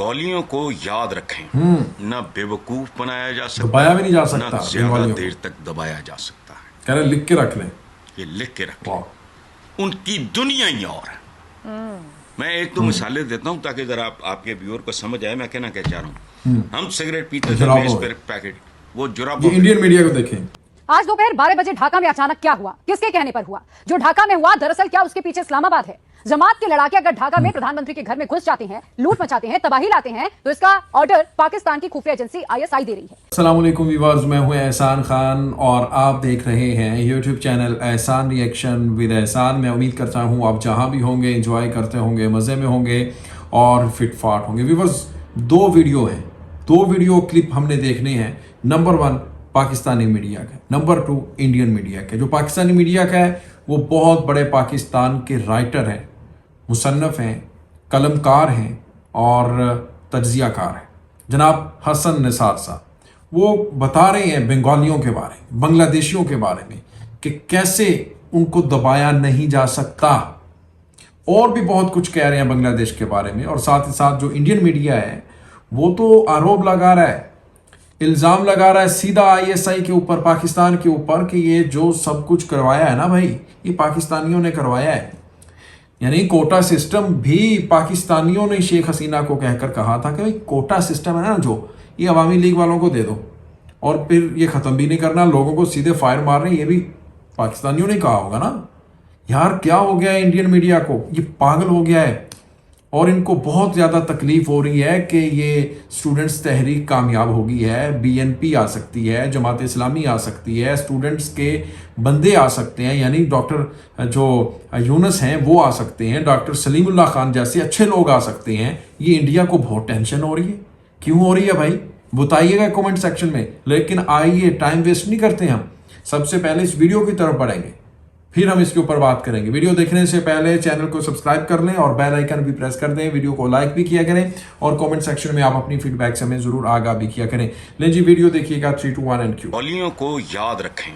बंगालियों को याद रखें, न बेवकूफ बनाया जा सकता, दबाया भी नहीं जा सकता, न ज्यादा देर तक दबाया जा सकता है। कह रहे लिख के रख लें, ये लिख के रख लें, उनकी दुनिया ही और है। मैं एक दो मिसालें देता हूं ताकि जरा आपके व्यूअर को समझ आए मैं कहना क्या चाह रहा हूं। हम सिगरेट पीते थे, मेज पर पैकेट, वो जुराबों। इंडियन मीडिया को देखें। आज दोपहर 12 बजे ढाका में अचानक क्या हुआ, किसके कहने पर हुआ? जो ढाका में हुआ दरअसल क्या उसके पीछे इस्लामाबाद है। जमात के लड़ाके अगर ढाका में प्रधानमंत्री के घर में घुस जाते हैं, लूट मचाते हैं, तबाही लाते हैं, तो इसका ऑर्डर पाकिस्तान की खुफिया एजेंसी ISI दे रही है। अस्सलाम वालेकुम व्यूअर्स, मैं हूं एहसान खान और आप देख रहे हैं यूट्यूब चैनल एहसान रिएक्शन विद एहसान। मैं उम्मीद करता हूं आप जहां भी होंगे एंजॉय करते होंगे, मजे में होंगे और फिटफाट होंगे। व्यूअर्स, दो वीडियो क्लिप हमने देखने हैं। नंबर 1 पाकिस्तानी मीडिया का, नंबर 2 इंडियन मीडिया का। जो पाकिस्तानी मीडिया का है वो बहुत बड़े पाकिस्तान के राइटर हैं, मुसन्नफ हैं, कलमकार हैं और तज्जियाकार हैं, जनाब हसन निसार साहब। वो बता रहे हैं बंगालियों के बारे में, बांग्लादेशियों के बारे में कि कैसे उनको दबाया नहीं जा सकता, और भी बहुत कुछ कह रहे हैं बांग्लादेश के बारे में। और साथ ही साथ जो इंडियन मीडिया है वो तो आरोप लगा रहा है, इल्ज़ाम लगा रहा है सीधा ISI के ऊपर, पाकिस्तान के ऊपर, कि ये जो सब कुछ करवाया है ना भाई, ये पाकिस्तानियों ने करवाया है। यानी कोटा सिस्टम भी पाकिस्तानियों ने शेख हसीना को कहकर कहा था कि भाई कोटा सिस्टम है ना जो, ये अवामी लीग वालों को दे दो, और फिर ये ख़त्म भी नहीं करना, लोगों को सीधे फायर मार रहे हैं, ये भी पाकिस्तानियों ने कहा होगा ना। यार क्या हो गया है इंडियन मीडिया को, ये पागल हो गया है। और इनको बहुत ज़्यादा तकलीफ हो रही है कि ये स्टूडेंट्स तहरीक कामयाब हो गई है, BNP आ सकती है, जमात इस्लामी आ सकती है, स्टूडेंट्स के बंदे आ सकते हैं, यानी डॉक्टर जो यूनस हैं वो आ सकते हैं, डॉक्टर सलीमुल्लाह खान जैसे अच्छे लोग आ सकते हैं। ये इंडिया को बहुत टेंशन हो रही है। क्यों हो रही है भाई, बताइएगा कमेंट सेक्शन में। लेकिन आइए, टाइम वेस्ट नहीं करते हम, सबसे पहले इस वीडियो की तरफ बढ़ेंगे, फिर हम इसके ऊपर बात करेंगे। वीडियो देखने से पहले चैनल को सब्सक्राइब कर लें और बेल आइकन भी प्रेस कर दें, वीडियो को लाइक भी किया करें और कमेंट सेक्शन में आप अपनी फीडबैक से हमें जरूर आगाह भी किया करें। ले जी, वीडियो देखिएगा। 3, 2, 1 एंड क्यू। बंगालियों को याद रखें,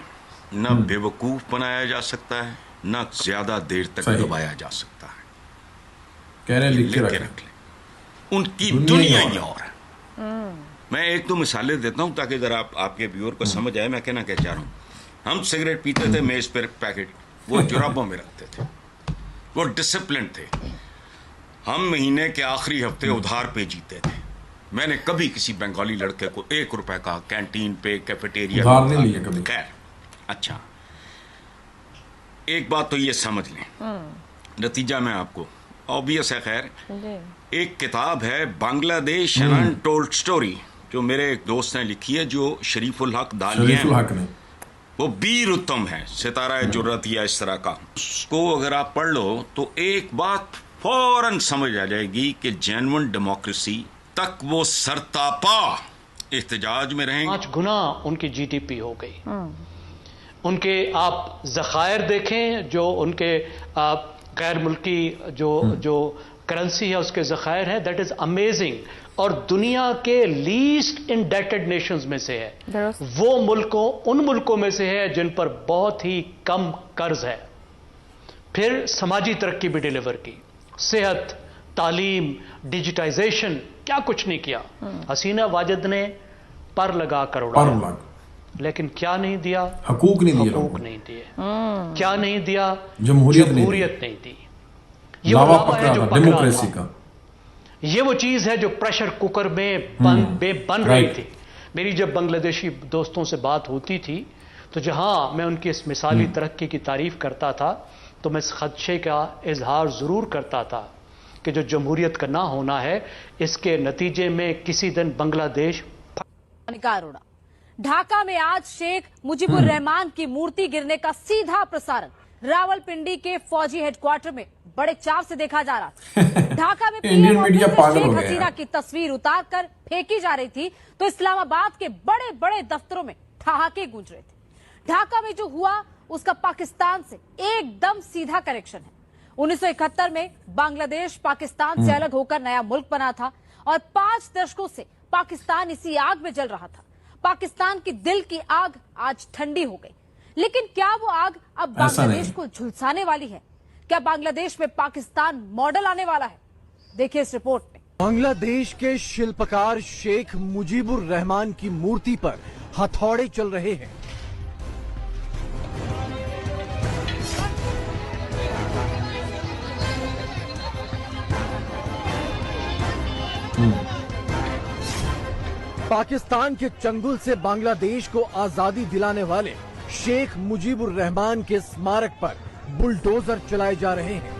न बेवकूफ बनाया जा सकता है, न ज्यादा देर तक दबाया जा सकता है। कह रहे लिख के रख लें, उनकी दुनिया ही और है। मैं एक दो मिसालें देता हूं ताकि जरा आपके व्यूअर को समझ आए मैं कहना क्या चाह रहा हूं। हम सिगरेट पीते थे, मेज पर पैकेट, वो जुराबों में रखते थे, वो डिसिप्लिन थे। हम महीने के आखिरी हफ्ते उधार पे जीते थे। मैंने कभी किसी बंगाली लड़के को 1 रुपए का कैंटीन पे, कैफेटेरिया उधार नहीं लिया कभी। खैर, अच्छा, एक बात तो ये समझ लें, नतीजा मैं आपको ऑब्वियस है। खैर, एक किताब है बांग्लादेश एन अनटोल्ड स्टोरी, जो मेरे एक दोस्त ने लिखी है, जो शरीफुल हक दालिया ने, वो वीर उत्तम है, सितारा जुर्रत या इस तरह का। उसको अगर आप पढ़ लो तो एक बात फौरन समझ आ जाएगी कि जेन्युइन डेमोक्रेसी तक वो सरतापा एहतजाज में रहेंगे। 5 गुना उनकी GDP हो गई। उनके आप ज़खायर देखें, जो उनके गैर मुल्की जो करेंसी है उसके ज़खायर है, दैट इज अमेजिंग। और दुनिया के लीस्ट इंडेटेड नेशंस में से है। वो उन मुल्कों में से है जिन पर बहुत ही कम कर्ज है। फिर समाजी तरक्की भी डिलीवर की, सेहत, तालीम, डिजिटाइजेशन, क्या कुछ नहीं किया। हसीना वाजिद ने पर लगा कर उड़ाया, लेकिन क्या नहीं दिया? हकूक नहीं दिए। क्या नहीं दिया? जमहूरियत नहीं दी। ये डेमोक्रेसी का, ये वो चीज है जो प्रेशर कुकर में बन रही थी। मेरी जब बांग्लादेशी दोस्तों से बात होती थी तो जहां मैं उनकी इस मिसाली तरक्की की तारीफ करता था, तो मैं इस खदशे का इजहार जरूर करता था कि जो जमहूरियत का ना होना है, इसके नतीजे में किसी दिन बांग्लादेश उड़ा। ढाका में आज शेख मुजीबुर रहमान की मूर्ति गिरने का सीधा प्रसारण रावलपिंडी के फौजी हेडक्वार्टर में बड़े चाव से देखा जा रहा था। ढाका में इंडियन मीडिया पागल हो शेख गया। हसीना की तस्वीर उतारकर फेंकी जा रही थी तो इस्लामाबाद के बड़े बड़े दफ्तरों में ठहाके गूंज रहे थे। ढाका में जो हुआ उसका पाकिस्तान से एकदम सीधा कनेक्शन है। 1971 में बांग्लादेश पाकिस्तान से अलग होकर नया मुल्क बना था और 5 दशकों से पाकिस्तान इसी आग में जल रहा था। पाकिस्तान की दिल की आग आज ठंडी हो गई, लेकिन क्या वो आग अब बांग्लादेश को झुलसाने वाली है? क्या बांग्लादेश में पाकिस्तान मॉडल आने वाला है? देखिए इस रिपोर्ट में। बांग्लादेश के शिल्पकार शेख मुजीबुर रहमान की मूर्ति पर हथौड़े चल रहे हैं। पाकिस्तान के चंगुल से बांग्लादेश को आजादी दिलाने वाले शेख मुजीबुर रहमान के स्मारक पर बुलडोजर चलाए जा रहे हैं।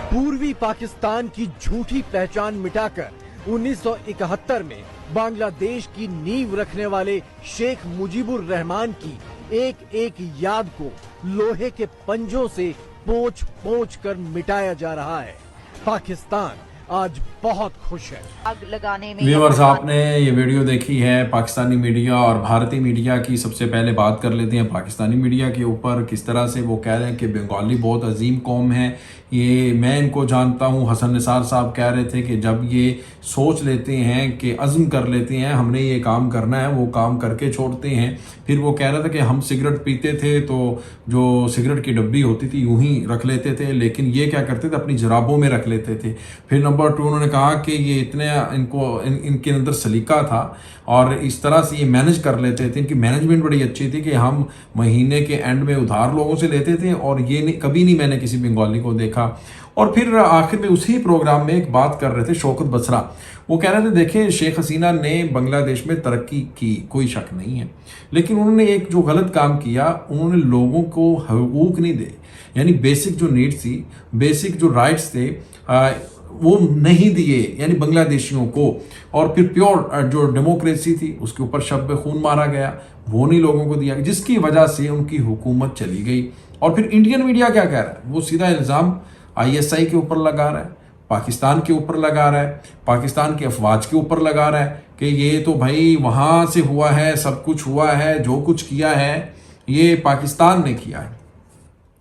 पूर्वी पाकिस्तान की झूठी पहचान मिटाकर 1971 में बांग्लादेश की नींव रखने वाले शेख मुजीबुर रहमान की एक एक याद को लोहे के पंजों से पोंछ पोंछ कर मिटाया जा रहा है। पाकिस्तान आज बहुत खुश है। आग लगाने में व्यूअर्स, आपने ये वीडियो देखी है पाकिस्तानी मीडिया और भारतीय मीडिया की। सबसे पहले बात कर लेते हैं पाकिस्तानी मीडिया के ऊपर, किस तरह से वो कह रहे हैं कि बंगाली बहुत अजीम कौम है। ये मैं इनको जानता हूँ। हसन निसार साहब कह रहे थे कि जब ये सोच लेते हैं कि अज़्म कर लेते हैं हमने ये काम करना है, वो काम करके छोड़ते हैं। फिर वो कह रहे थे कि हम सिगरेट पीते थे तो जो सिगरेट की डब्बी होती थी यूं ही रख लेते थे, लेकिन ये क्या करते थे अपनी जराबों में रख लेते थे। फिर नंबर 2 उन्होंने कहा कि ये इतने इनके अंदर सलीका था और इस तरह से ये मैनेज कर लेते थे। इनकी मैनेजमेंट बड़ी अच्छी थी कि हम महीने के एंड में उधार लोगों से लेते थे और ये कभी नहीं मैंने किसी बंगाली को देखा। और फिर आखिर में उसी प्रोग्राम में एक बात कर रहे थे शौकत बसरा, वो कह रहे थे देखें शेख हसीना ने बांग्लादेश में तरक्की की, कोई शक नहीं है, लेकिन उन्होंने एक जो गलत काम किया, उन्होंने लोगों को हकूक नहीं दे, यानी बेसिक जो नीड्स थी, बेसिक जो राइट्स थे वो नहीं दिए यानी बांग्लादेशियों को। और फिर प्योर जो डेमोक्रेसी थी उसके ऊपर शब खून मारा गया, वो नहीं लोगों को दिया, जिसकी वजह से उनकी हुकूमत चली गई। और फिर इंडियन मीडिया क्या कह रहा है, वो सीधा इल्ज़ाम ISI के ऊपर लगा रहा है, पाकिस्तान के ऊपर लगा रहा है, पाकिस्तान के अफवाज के ऊपर लगा रहा है कि ये तो भाई वहाँ से हुआ है, सब कुछ हुआ है, जो कुछ किया है ये पाकिस्तान ने किया है।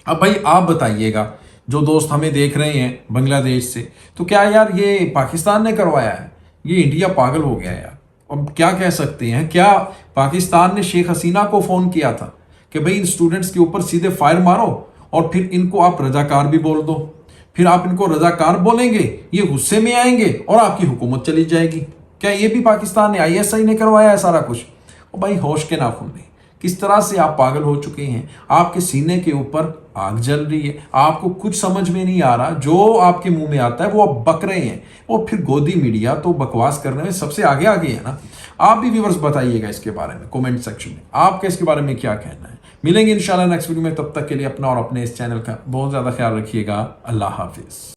अब भाई आप बताइएगा, जो दोस्त हमें देख रहे हैं बांग्लादेश से, तो क्या यार ये पाकिस्तान ने करवाया है? ये इंडिया पागल हो गया यार। अब क्या कह सकते हैं, क्या पाकिस्तान ने शेख हसीना को फ़ोन किया था कि भाई इन स्टूडेंट्स के ऊपर सीधे फायर मारो और फिर इनको आप रजाकार भी बोल दो, फिर आप इनको रजाकार बोलेंगे, ये गुस्से में आएंगे और आपकी हुकूमत चली जाएगी? क्या ये भी पाकिस्तान ने ISI ने करवाया है सारा कुछ? और भाई होश के नाखून नहीं, किस तरह से आप पागल हो चुके हैं। आपके सीने के ऊपर आग जल रही है, आपको कुछ समझ में नहीं आ रहा, जो आपके मुंह में आता है वो आप बक रहे हैं। और फिर गोदी मीडिया तो बकवास करने में सबसे आगे है ना। आप भी व्यूअर्स बताइएगा इसके बारे में कमेंट सेक्शन में, आपका इसके बारे में क्या कहना है। मिलेंगे इंशाल्लाह नेक्स्ट वीडियो में, तब तक के लिए अपना और अपने इस चैनल का बहुत ज़्यादा ख्याल रखिएगा। अल्लाह हाफिज़।